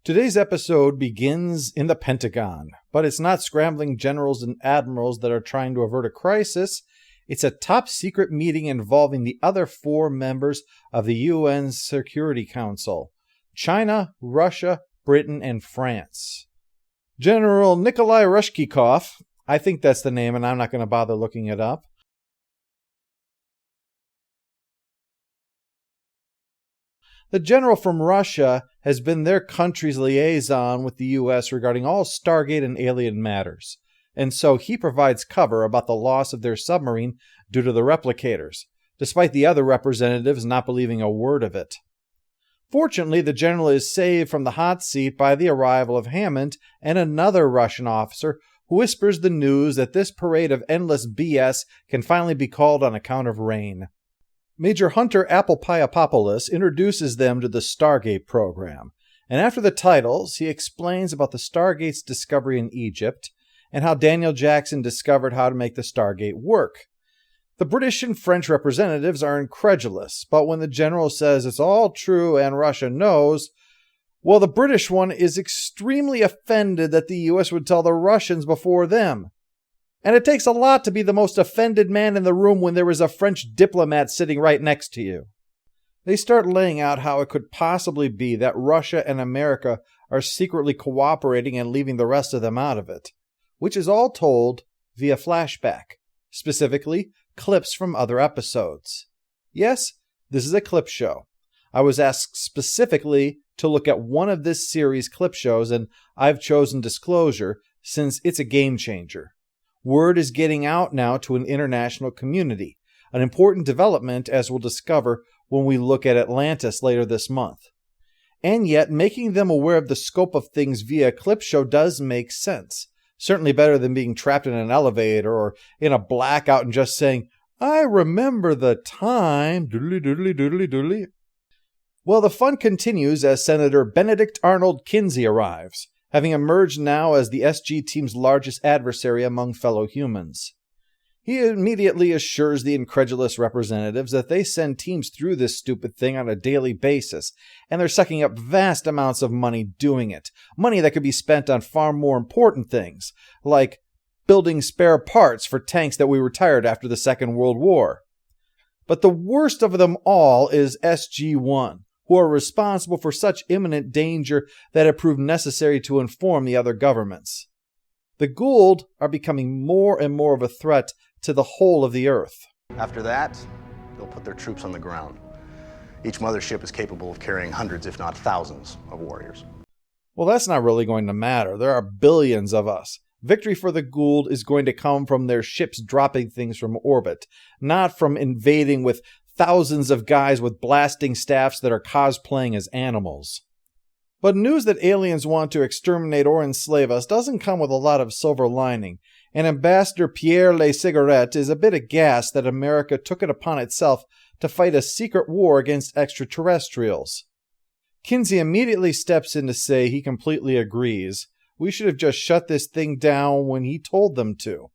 Today's episode begins in the Pentagon, but it's not scrambling generals and admirals that are trying to avert a crisis. It's a top-secret meeting involving the other four members of the UN Security Council: China, Russia, Britain, and France. General Nikolai Rushkikov, I think that's the name, and I'm not going to bother looking it up. The general from Russia has been their country's liaison with the U.S. regarding all Stargate and alien matters, and so he provides cover about the loss of their submarine due to the replicators, despite the other representatives not believing a word of it. Fortunately, the general is saved from the hot seat by the arrival of Hammond and another Russian officer who whispers the news that this parade of endless BS can finally be called on account of rain. Major Hunter Applepieopoulos introduces them to the Stargate program, and after the titles, he explains about the Stargate's discovery in Egypt and how Daniel Jackson discovered how to make the Stargate work. The British and French representatives are incredulous, but when the general says it's all true and Russia knows, well, the British one is extremely offended that the US would tell the Russians before them. And it takes a lot to be the most offended man in the room when there is a French diplomat sitting right next to you. They start laying out how it could possibly be that Russia and America are secretly cooperating and leaving the rest of them out of it, which is all told via flashback, specifically clips from other episodes. Yes, this is a clip show. I was asked specifically to look at one of this series' clip shows, and I've chosen Disclosure since it's a game changer. Word is getting out now to an international community, an important development as we'll discover when we look at Atlantis later this month. And yet, making them aware of the scope of things via a clip show does make sense. Certainly better than being trapped in an elevator or in a blackout and just saying, "I remember the time, doodly doodly doodly doodly." Well, the fun continues as Senator Benedict Arnold Kinsey arrives, having emerged now as the SG team's largest adversary among fellow humans. He immediately assures the incredulous representatives that they send teams through this stupid thing on a daily basis, and they're sucking up vast amounts of money doing it. Money that could be spent on far more important things, like building spare parts for tanks that we retired after the Second World War. But the worst of them all is SG-1, who are responsible for such imminent danger that it proved necessary to inform the other governments. The Goa'uld are becoming more and more of a threat to the whole of the Earth. After that, they'll put their troops on the ground. Each mothership is capable of carrying hundreds, if not thousands, of warriors. Well, that's not really going to matter. There are billions of us. Victory for the Goa'uld is going to come from their ships dropping things from orbit, not from invading with thousands of guys with blasting staffs that are cosplaying as animals. But news that aliens want to exterminate or enslave us doesn't come with a lot of silver lining, and Ambassador Pierre Le Cigarette is a bit aghast that America took it upon itself to fight a secret war against extraterrestrials. Kinsey immediately steps in to say he completely agrees. We should have just shut this thing down when he told them to.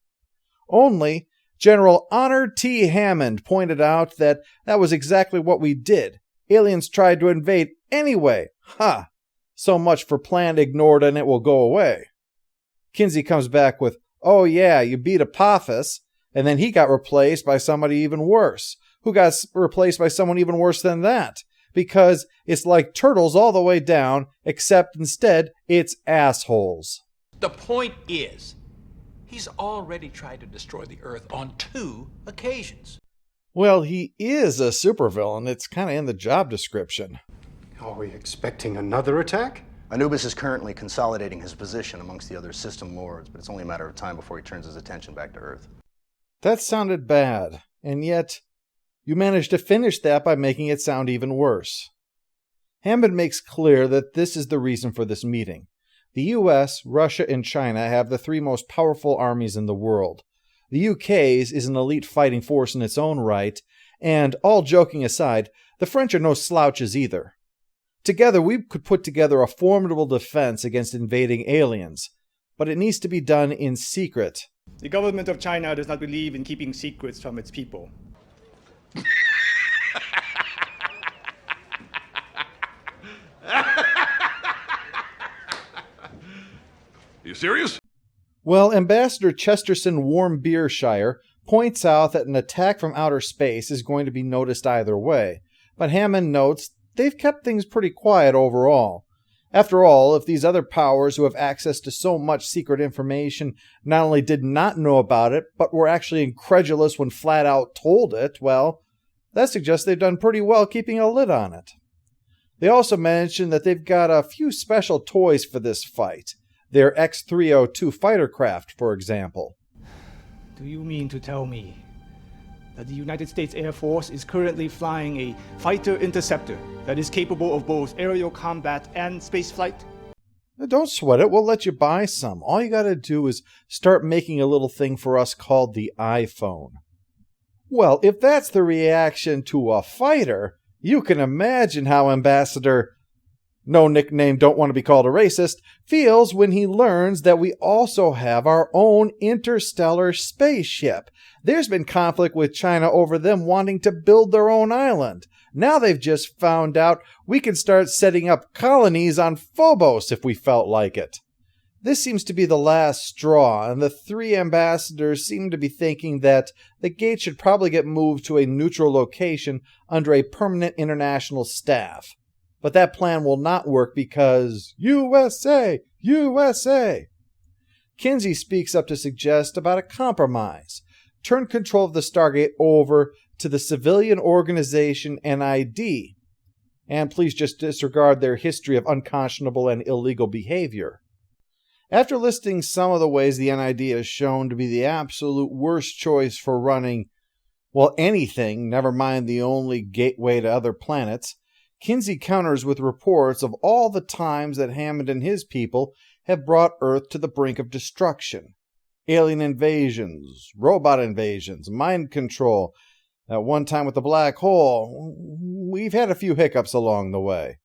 Only General Honor T. Hammond pointed out that was exactly what we did. Aliens tried to invade anyway. Ha! So much for planned, ignored, and it will go away. Kinsey comes back with, "Oh yeah, you beat Apophis," and then he got replaced by somebody even worse, who got replaced by someone even worse than that, because it's like turtles all the way down, except instead it's assholes. The point is, he's already tried to destroy the Earth on 2 occasions. Well, he is a supervillain. It's kind of in the job description. Are we expecting another attack? Anubis is currently consolidating his position amongst the other system lords, but it's only a matter of time before he turns his attention back to Earth. That sounded bad, and yet you managed to finish that by making it sound even worse. Hammond makes clear that this is the reason for this meeting. The US, Russia, and China have the 3 most powerful armies in the world. The UK's is an elite fighting force in its own right, and all joking aside, the French are no slouches either. Together, we could put together a formidable defense against invading aliens, but it needs to be done in secret. The government of China does not believe in keeping secrets from its people. serious? Well, Ambassador Chesterton Warmbeershire points out that an attack from outer space is going to be noticed either way, but Hammond notes they've kept things pretty quiet overall. After all, if these other powers who have access to so much secret information not only did not know about it, but were actually incredulous when flat out told it, well, that suggests they've done pretty well keeping a lid on it. They also mention that they've got a few special toys for this fight. Their X-302 fighter craft, for example. Do you mean to tell me that the United States Air Force is currently flying a fighter interceptor that is capable of both aerial combat and spaceflight? Don't sweat it, we'll let you buy some. All you gotta do is start making a little thing for us called the iPhone. Well, if that's the reaction to a fighter, you can imagine how Ambassador, no nickname, don't want to be called a racist, feels when he learns that we also have our own interstellar spaceship. There's been conflict with China over them wanting to build their own island. Now they've just found out we can start setting up colonies on Phobos if we felt like it. This seems to be the last straw, and the three ambassadors seem to be thinking that the gate should probably get moved to a neutral location under a permanent international staff. But that plan will not work because USA! USA! Kinsey speaks up to suggest about a compromise. Turn control of the Stargate over to the civilian organization NID. And please just disregard their history of unconscionable and illegal behavior. After listing some of the ways the NID is shown to be the absolute worst choice for running, well, anything, never mind the only gateway to other planets, Kinsey counters with reports of all the times that Hammond and his people have brought Earth to the brink of destruction. Alien invasions, robot invasions, mind control. At one time with the black hole, we've had a few hiccups along the way.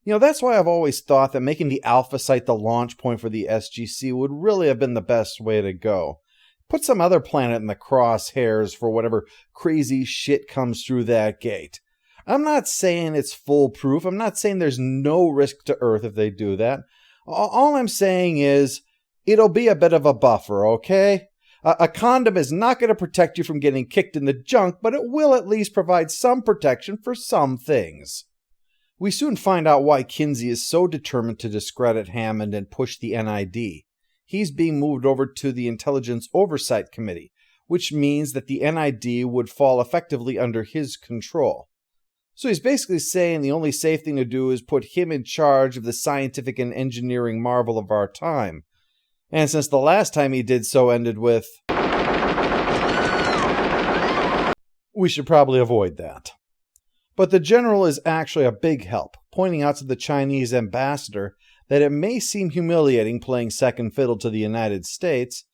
That's why I've always thought that making the Alpha site the launch point for the SGC would really have been the best way to go. Put some other planet in the crosshairs for whatever crazy shit comes through that gate. I'm not saying it's foolproof. I'm not saying there's no risk to Earth if they do that. All I'm saying is it'll be a bit of a buffer, okay? A condom is not going to protect you from getting kicked in the junk, but it will at least provide some protection for some things. We soon find out why Kinsey is so determined to discredit Hammond and push the NID. He's being moved over to the Intelligence Oversight Committee, which means that the NID would fall effectively under his control. So he's basically saying the only safe thing to do is put him in charge of the scientific and engineering marvel of our time. And since the last time he did so ended with, we should probably avoid that. But the general is actually a big help, pointing out to the Chinese ambassador that it may seem humiliating playing second fiddle to the United States,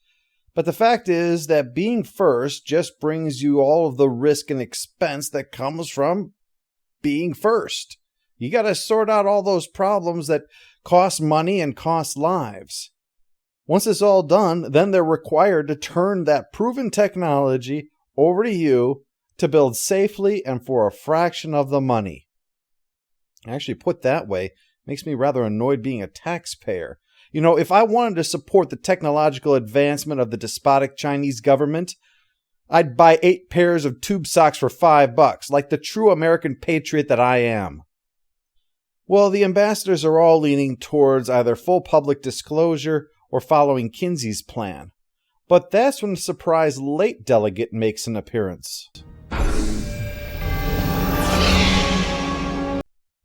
but the fact is that being first just brings you all of the risk and expense that comes from being first. You got to sort out all those problems that cost money and cost lives. Once it's all done, then they're required to turn that proven technology over to you to build safely and for a fraction of the money. Actually, put that way, makes me rather annoyed being a taxpayer. If I wanted to support the technological advancement of the despotic Chinese government, I'd buy 8 pairs of tube socks for $5, like the true American patriot that I am. Well, the ambassadors are all leaning towards either full public disclosure or following Kinsey's plan. But that's when the surprise late delegate makes an appearance.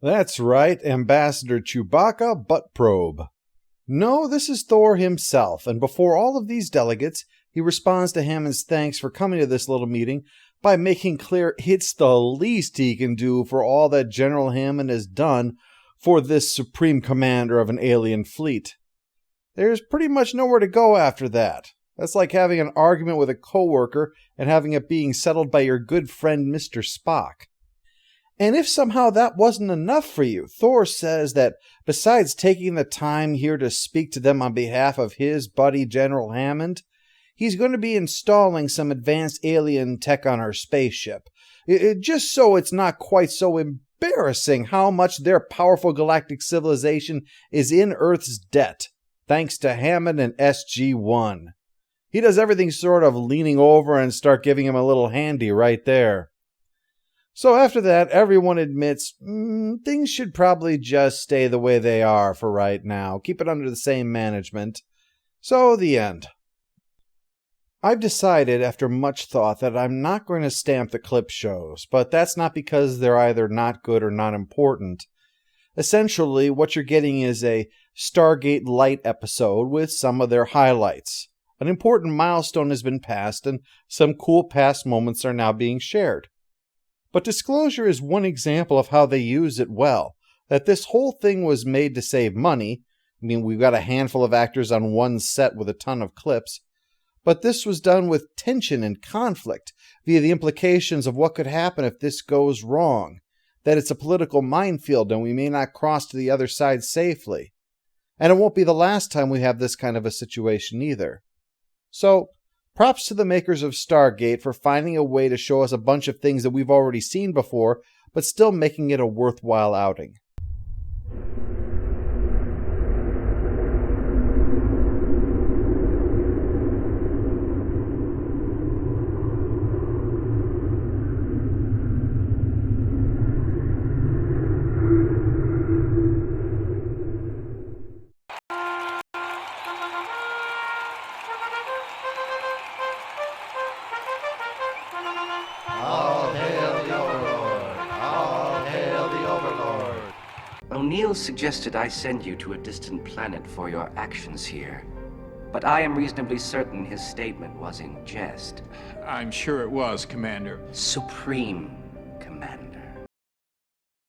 That's right, Ambassador Chewbacca Butt Probe. No, this is Thor himself, and before all of these delegates, he responds to Hammond's thanks for coming to this little meeting by making clear it's the least he can do for all that General Hammond has done for this supreme commander of an alien fleet. There's pretty much nowhere to go after that. That's like having an argument with a coworker and having it being settled by your good friend Mr. Spock. And if somehow that wasn't enough for you, Thor says that besides taking the time here to speak to them on behalf of his buddy General Hammond, he's going to be installing some advanced alien tech on our spaceship. Just so it's not quite so embarrassing how much their powerful galactic civilization is in Earth's debt. thanks to Hammond and SG-1. He does everything sort of leaning over and start giving him a little handy right there. So after that, everyone admits things should probably just stay the way they are for right now. Keep it under the same management. So, the end. I've decided after much thought that I'm not going to stamp the clip shows, but that's not because they're either not good or not important. Essentially, what you're getting is a Stargate Light episode with some of their highlights. An important milestone has been passed, and some cool past moments are now being shared. But Disclosure is one example of how they use it well. That this whole thing was made to save money. I mean, we've got a handful of actors on one set with a ton of clips. But this was done with tension and conflict via the implications of what could happen if this goes wrong. That it's a political minefield and we may not cross to the other side safely. And it won't be the last time we have this kind of a situation either. So, props to the makers of Stargate for finding a way to show us a bunch of things that we've already seen before, but still making it a worthwhile outing. O'Neill suggested I send you to a distant planet for your actions here. But I am reasonably certain his statement was in jest. I'm sure it was, Commander. Supreme Commander.